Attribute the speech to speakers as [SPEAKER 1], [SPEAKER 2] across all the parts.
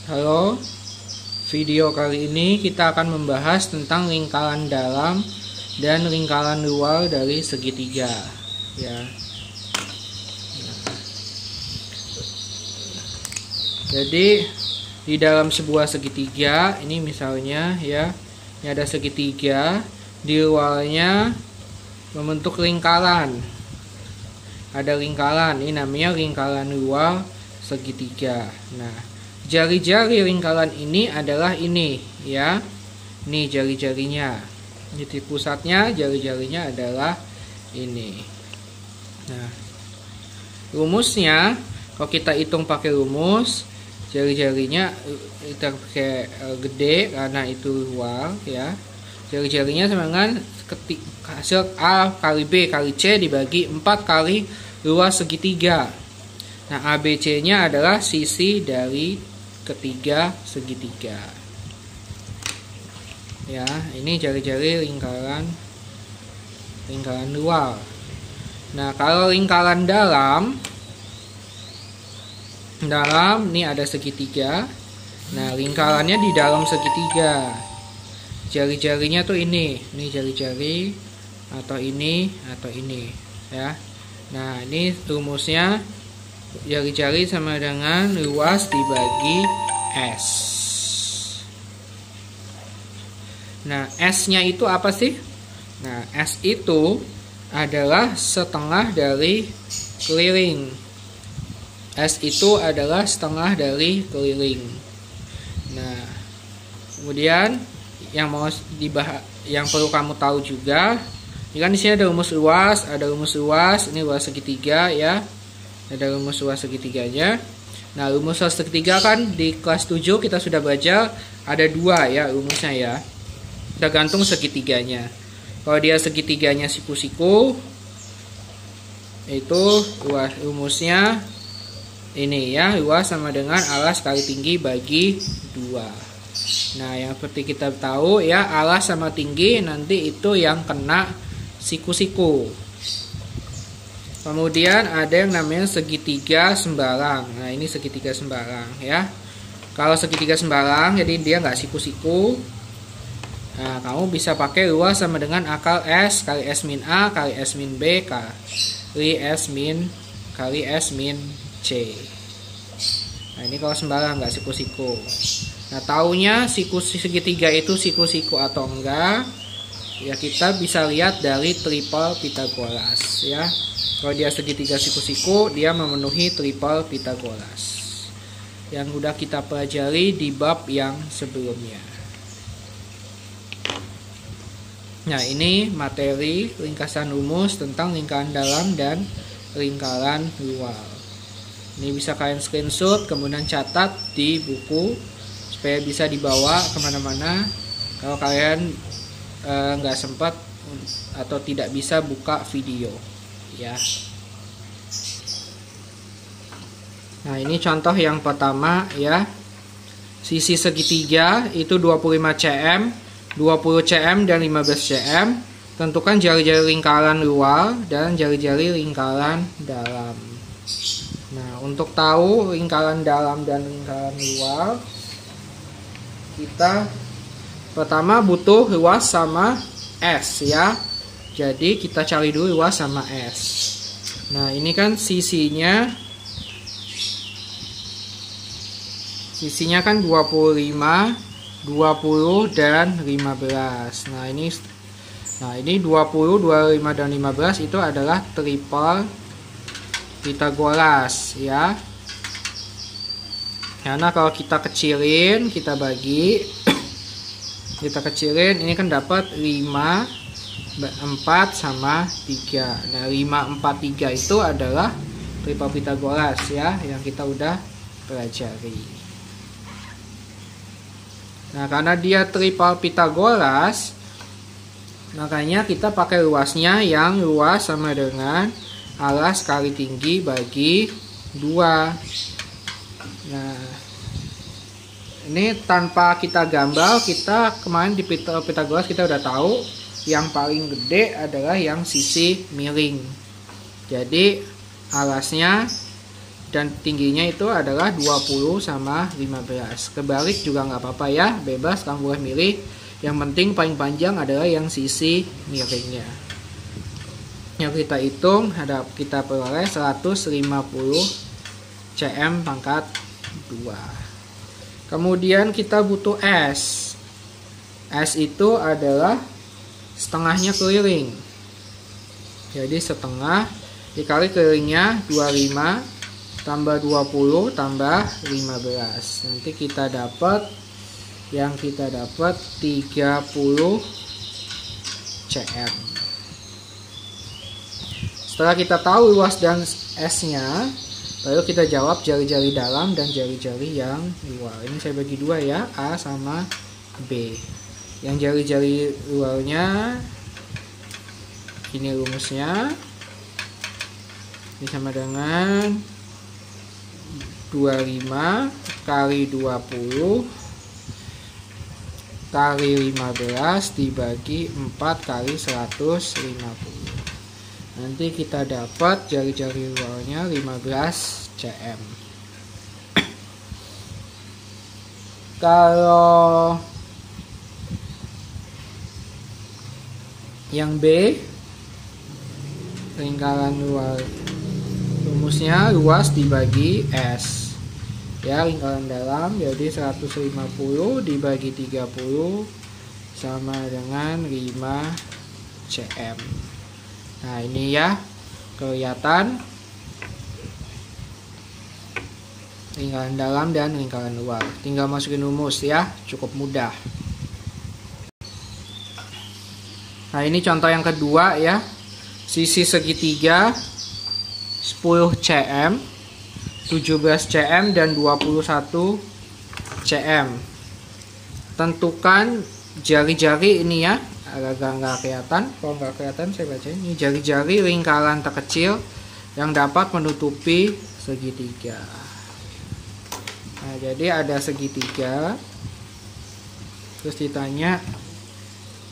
[SPEAKER 1] Halo, video kali ini kita akan membahas tentang lingkaran dalam dan lingkaran luar dari segitiga, ya. Jadi di dalam sebuah segitiga ini misalnya, ya, ini ada segitiga, di luarnya membentuk lingkaran. Ada lingkaran, ini namanya lingkaran luar segitiga. Nah, jari-jari lingkaran ini adalah ini, ya. Ini jari-jarinya. Titik pusatnya, jari-jarinya adalah ini. Nah, rumusnya kalau kita hitung pakai rumus, jari-jarinya kita pakai gede karena itu luar, ya. Jari-jarinya sama dengan hasil A kali B kali C dibagi 4 kali luas segitiga. Nah, ABC-nya adalah sisi dari ketiga segitiga. Ya, ini jari-jari lingkaran luar. Nah, kalau lingkaran dalam ini ada segitiga. Nah, lingkarannya di dalam segitiga. Jari-jarinya tuh ini jari-jari atau ini, ya. Nah, ini rumusnya jari-jari sama dengan luas dibagi S. Nah, S-nya itu apa sih? Nah, S itu adalah setengah dari keliling. S itu adalah setengah dari keliling. Nah, kemudian yang perlu kamu tahu juga, ini kan di sini ada rumus luas, ini luas segitiga, ya. Ada rumus luas segitiganya. Nah, rumus luas segitiga kan di kelas 7 kita sudah baca ada 2, ya, rumusnya, ya. Tergantung segitiganya. Kalau dia segitiganya siku-siku, itu rumusnya ini, ya, luas sama dengan alas kali tinggi bagi 2. Nah, yang seperti kita tahu, ya, alas sama tinggi nanti itu yang kena siku-siku. Kemudian ada yang namanya segitiga sembarang. Nah, ini segitiga sembarang, ya. Kalau segitiga sembarang, jadi dia nggak siku-siku. Nah, kamu bisa pakai luas sama dengan akal S kali S min A kali S min B kali S min C. Nah, ini kalau sembarang nggak siku-siku. Nah, taunya segitiga itu siku-siku atau enggak, ya kita bisa lihat dari triple Pythagoras, ya. Kalau dia segitiga siku-siku, dia memenuhi triple Pythagoras yang udah kita pelajari di bab yang sebelumnya. Nah, ini materi ringkasan rumus tentang lingkaran dalam dan lingkaran luar. Ini bisa kalian screenshot, kemudian catat di buku supaya bisa dibawa kemana-mana kalau kalian nggak sempat atau tidak bisa buka video, ya. Nah, ini contoh yang pertama, ya. Sisi segitiga itu 25 cm, 20 cm dan 15 cm. Tentukan jari-jari lingkaran luar dan jari-jari lingkaran dalam. Nah, untuk tahu lingkaran dalam dan lingkaran luar, kita pertama butuh luas sama S, ya. Jadi kita cari dulu luas sama S. Nah, ini kan sisinya kan 25, 20 dan 15. Nah, ini 20, 25 dan 15 itu adalah triple Pythagoras, ya. Karena kalau kita kecilin, kita bagi kita kecilin, ini kan dapat 5, 4 sama 3. Nah, 5, 4, 3 itu adalah triple Pythagoras, ya, yang kita udah pelajari. Nah, karena dia triple Pythagoras, makanya kita pakai luasnya yang luas sama dengan alas kali tinggi bagi 2. Nah, ini tanpa kita gambar, kita kemarin di Pythagoras kita udah tahu yang paling gede adalah yang sisi miring. Jadi alasnya dan tingginya itu adalah 20 sama 15. Kebalik juga nggak apa-apa ya, bebas kamu boleh milih. Yang penting paling panjang adalah yang sisi miringnya. Yang kita hitung ada kita peroleh 150 cm pangkat 2. Kemudian kita butuh S. S itu adalah setengahnya keliling. Jadi setengah dikali kelilingnya 25 tambah 20 tambah 15. Nanti kita dapat 30 cm. Setelah kita tahu luas dan S-nya, lalu kita jawab jari-jari dalam dan jari-jari yang luar. Ini saya bagi dua ya, A sama B. Yang jari-jari luarnya, ini rumusnya. Ini sama dengan 25 kali 20 kali 15 dibagi 4 kali 150. Nanti kita dapat jari-jari luarnya 15 cm. Kalau yang B, lingkaran luar, rumusnya luas dibagi S. Ya, lingkaran dalam jadi 150 dibagi 30 sama dengan 5 cm. Nah, ini ya kelihatan lingkaran dalam dan lingkaran luar. Tinggal masukin rumus ya, cukup mudah. Nah, ini contoh yang kedua ya. Sisi segitiga 10 cm, 17 cm dan 21 cm. Tentukan jari-jari ini ya. Agak nggak kelihatan, kalau nggak kelihatan saya baca ini jari-jari lingkaran terkecil yang dapat menutupi segitiga. Nah, jadi ada segitiga, terus ditanya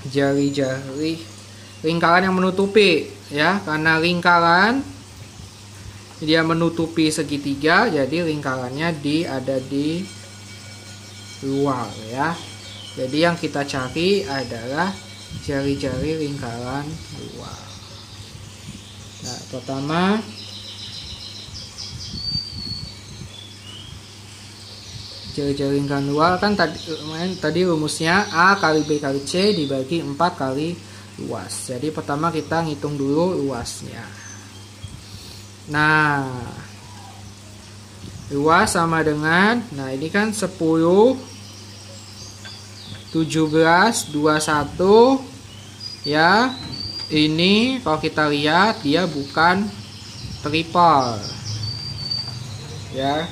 [SPEAKER 1] jari-jari lingkaran yang menutupi ya, karena lingkaran dia menutupi segitiga, jadi lingkarannya ada di luar ya. Jadi yang kita cari adalah jari-jari lingkaran luar. Nah, pertama jari-jari lingkaran luar kan tadi rumusnya A kali B kali C dibagi 4 kali luas. Jadi pertama kita ngitung dulu luasnya. Nah, luas sama dengan, nah ini kan 10 17 21 ya. Ini kalau kita lihat dia bukan triple ya,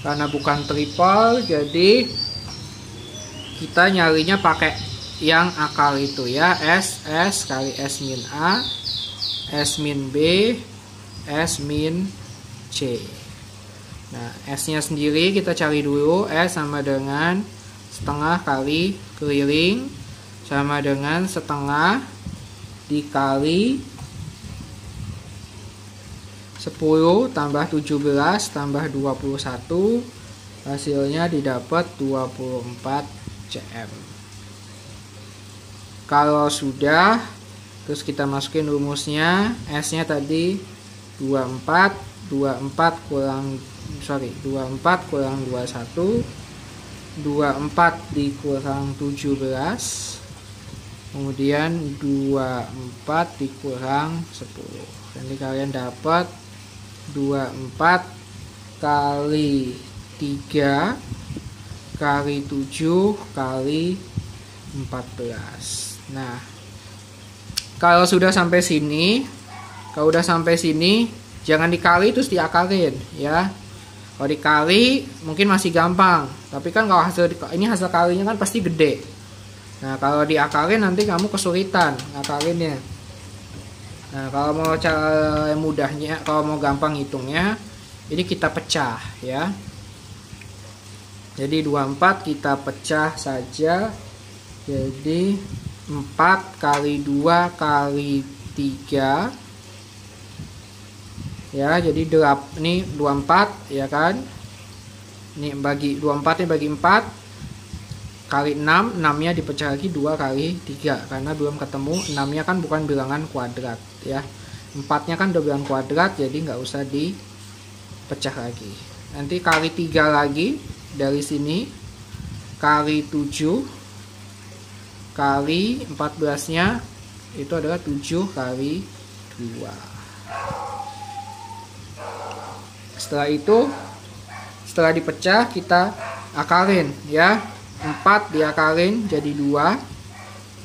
[SPEAKER 1] karena bukan triple jadi kita nyarinya pakai yang akal itu ya, S kali S min A, S min B, S min C. Nah, S nya sendiri kita cari dulu. S sama dengan setengah kali keliling sama dengan setengah dikali 10 tambah 17 tambah 21, hasilnya didapat 24 cm. Kalau sudah, terus kita masukin rumusnya. S nya tadi 24 kurang 21, 24 dikurang 17, kemudian 24 dikurang 10. Nanti kalian dapat 24 kali 3 kali 7 kali 14. Nah, kalau sudah sampai sini, jangan dikali terus diakalin ya. Kalau dikali mungkin masih gampang, tapi kan kalau hasil kalinya kan pasti gede. Nah, kalau diakalin nanti kamu kesulitan ngakalinnya. Nah, kalau mau cara mudahnya, kalau mau gampang hitungnya, ini kita pecah ya. Jadi 24 kita pecah saja. Jadi 4 kali 2 kali 3 Ya, jadi ini 24 ya kan. Ini bagi 24 ini bagi 4 kali 6, 6-nya dipecah lagi 2 kali 3 karena belum ketemu 6-nya kan bukan bilangan kuadrat ya. 4-nya kan udah bilangan kuadrat, jadi nggak usah dipecah lagi. Nanti kali 3 lagi dari sini, kali 7 kali 14-nya itu adalah 7 kali 2. Setelah itu, setelah dipecah kita akalin ya. 4 diakalin jadi 2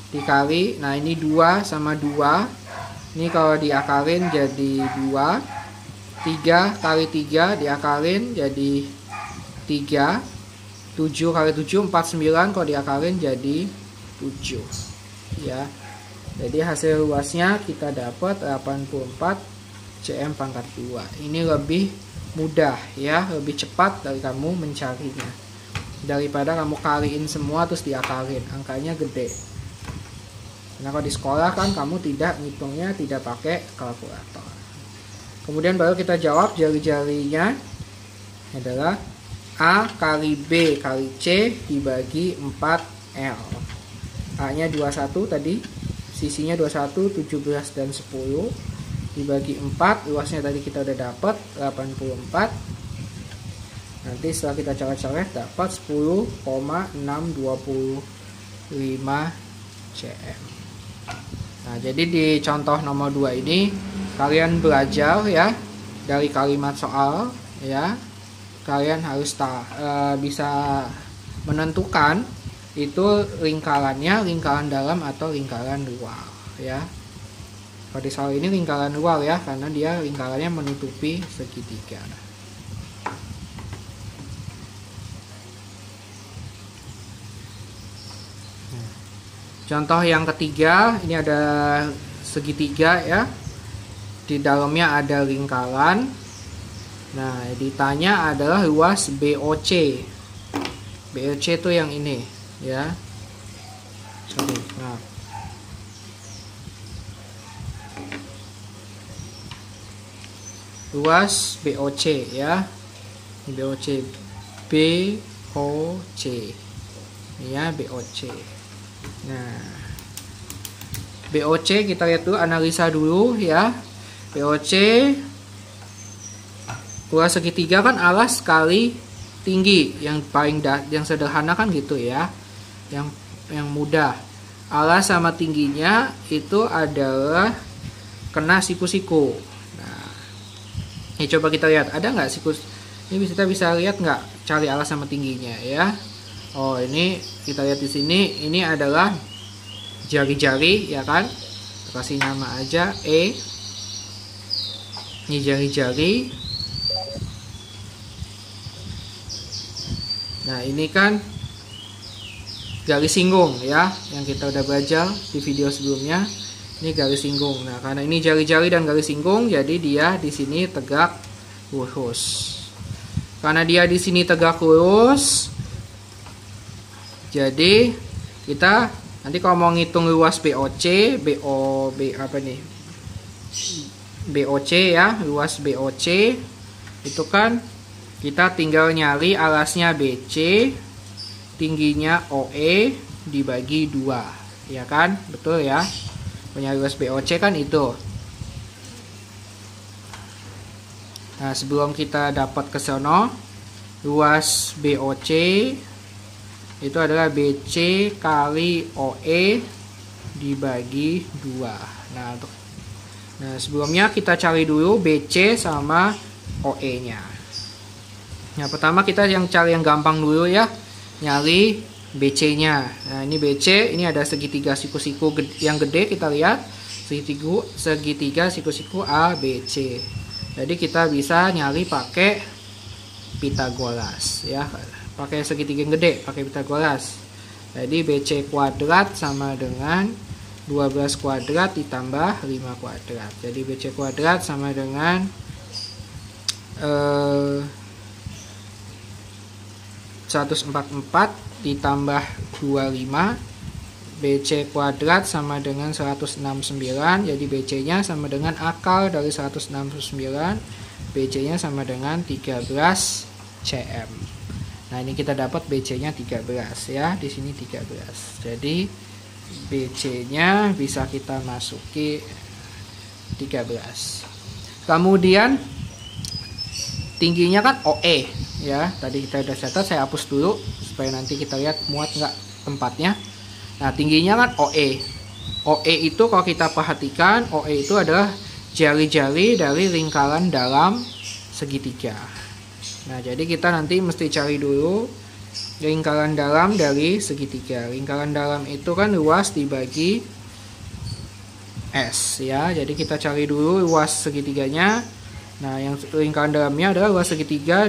[SPEAKER 1] dikali, nah ini 2 sama 2, ini kalau diakalin jadi 2. 3 kali 3 diakalin jadi 3. 7 kali 7 49, kalau diakalin jadi 7 ya. Jadi hasil luasnya kita dapat 84 cm pangkat 2. Ini lebih mudah ya, lebih cepat dari kamu mencarinya daripada kamu kaliin semua terus diakalin, angkanya gede. Nah kalau di sekolah kan kamu tidak ngitungnya, tidak pakai kalkulator. Kemudian baru kita jawab, jari-jarinya adalah A kali B kali C dibagi 4L. A nya 21 tadi, sisinya 21, 17 dan 10 dibagi 4, luasnya tadi kita udah dapat 84. Nanti setelah kita coret-coret dapat 10,625 cm. Nah, jadi di contoh nomor 2 ini kalian belajar ya dari kalimat soal ya. Kalian harus bisa menentukan itu lingkarannya lingkaran dalam atau lingkaran luar ya. Pada soal ini lingkaran luar ya, karena dia lingkarannya menutupi segitiga. Contoh yang ketiga, ini ada segitiga ya. Di dalamnya ada lingkaran. Nah, ditanya adalah luas BOC. BOC itu yang ini ya. Nah, luas BOC ya. Ini BOC. BOC. Ini ya BOC. Nah, BOC kita lihat dulu, analisa dulu ya. BOC luas segitiga kan alas kali tinggi, yang paling yang sederhana kan gitu ya. Yang mudah. Alas sama tingginya itu adalah kena siku-siku. Nah, ini coba kita lihat, ada nggak siku? Ini kita bisa lihat nggak, cari alas sama tingginya ya. Oh, ini kita lihat di sini, ini adalah jari-jari ya kan. Kasih nama aja E. Ini jari-jari. Nah, ini kan garis singgung ya, yang kita udah belajar di video sebelumnya. Ini garis singgung. Nah, karena ini jari-jari dan garis singgung, jadi dia di sini tegak lurus. Karena dia di sini tegak lurus, jadi kita nanti kalau mau ngitung luas BOC, BOC ya, luas BOC itu kan kita tinggal nyari alasnya BC, tingginya OE dibagi 2, ya kan? Betul ya? Punya luas BOC kan itu. Nah, sebelum kita dapat ke sono, luas BOC itu adalah BC kali OE dibagi 2. Nah, sebelumnya kita cari dulu BC sama OE-nya. Nah, pertama kita cari yang gampang dulu ya. Nyari BC-nya. Nah, ini BC, ini ada segitiga siku-siku yang gede, kita lihat. Segitiga siku-siku ABC. Jadi kita bisa nyari pakai Pitagoras ya. Pakai segitiga yang gede, pakai Pitagoras. Jadi BC kuadrat sama dengan 12 kuadrat ditambah 5 kuadrat. Jadi BC kuadrat sama dengan 144 ditambah 25 BC kuadrat sama dengan 169, jadi BC nya sama dengan akar dari 169, BC nya sama dengan 13 cm. Nah ini kita dapat BC nya 13 ya, di sini 13, jadi BC nya bisa kita masuki 13. Kemudian tingginya kan OE ya, tadi kita udah catat, saya hapus dulu supaya nanti kita lihat muat nggak tempatnya. Nah tingginya kan OE. OE itu kalau kita perhatikan, OE itu adalah jari-jari dari lingkaran dalam segitiga. Nah jadi kita nanti mesti cari dulu lingkaran dalam dari segitiga. Lingkaran dalam itu kan luas dibagi S ya. Jadi kita cari dulu luas segitiganya. Nah yang lingkaran dalamnya adalah luas segitiga,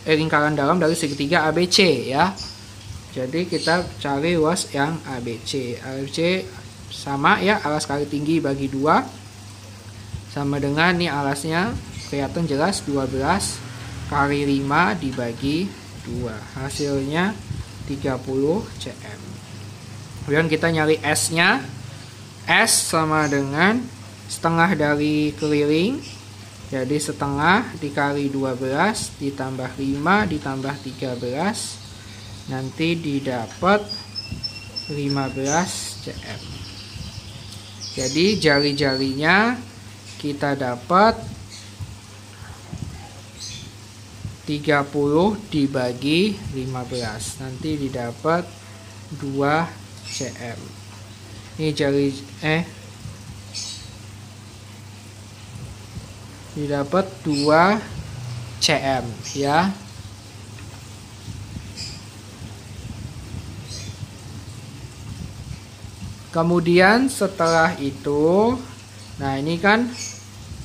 [SPEAKER 1] lingkaran dalam dari segitiga ABC ya. Jadi kita cari luas yang ABC. ABC sama ya, alas kali tinggi bagi 2 sama dengan nih alasnya kelihatan jelas 12 kali 5 dibagi 2. Hasilnya 30 cm. Kemudian kita nyari S-nya. S sama dengan setengah dari keliling. Jadi setengah dikali 12 ditambah 5 ditambah 13. Nanti didapat 15 cm. Jadi jari-jarinya kita dapat 30 dibagi 15. Nanti didapat 2 cm. Ini jari didapat 2 cm ya. Kemudian setelah itu, nah ini kan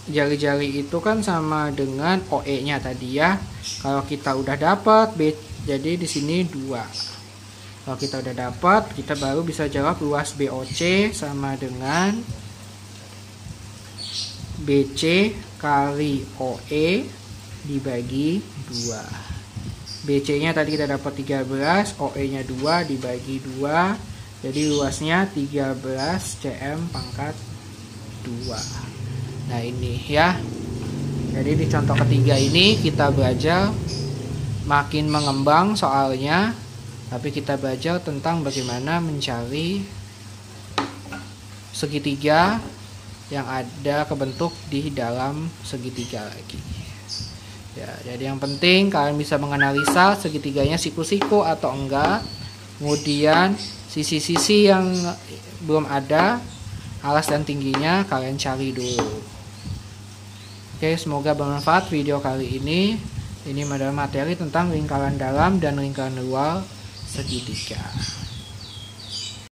[SPEAKER 1] jari-jari itu kan sama dengan OE nya tadi ya. Kalau kita udah dapat B, jadi di sini 2. Kalau kita udah dapat, kita baru bisa jawab luas BOC sama dengan BC kali OE dibagi 2. BC nya tadi kita dapat 13, OE nya 2 dibagi 2. Jadi luasnya 13 cm pangkat 2. Nah ini ya. Jadi di contoh ketiga ini kita belajar makin mengembang soalnya, tapi kita belajar tentang bagaimana mencari segitiga yang ada kebentuk di dalam segitiga lagi. Ya, jadi yang penting kalian bisa menganalisa segitiganya siku-siku atau enggak. Kemudian sisi-sisi yang belum ada, alas dan tingginya kalian cari dulu. Oke, semoga bermanfaat video kali ini. Ini adalah materi tentang lingkaran dalam dan lingkaran luar segitiga.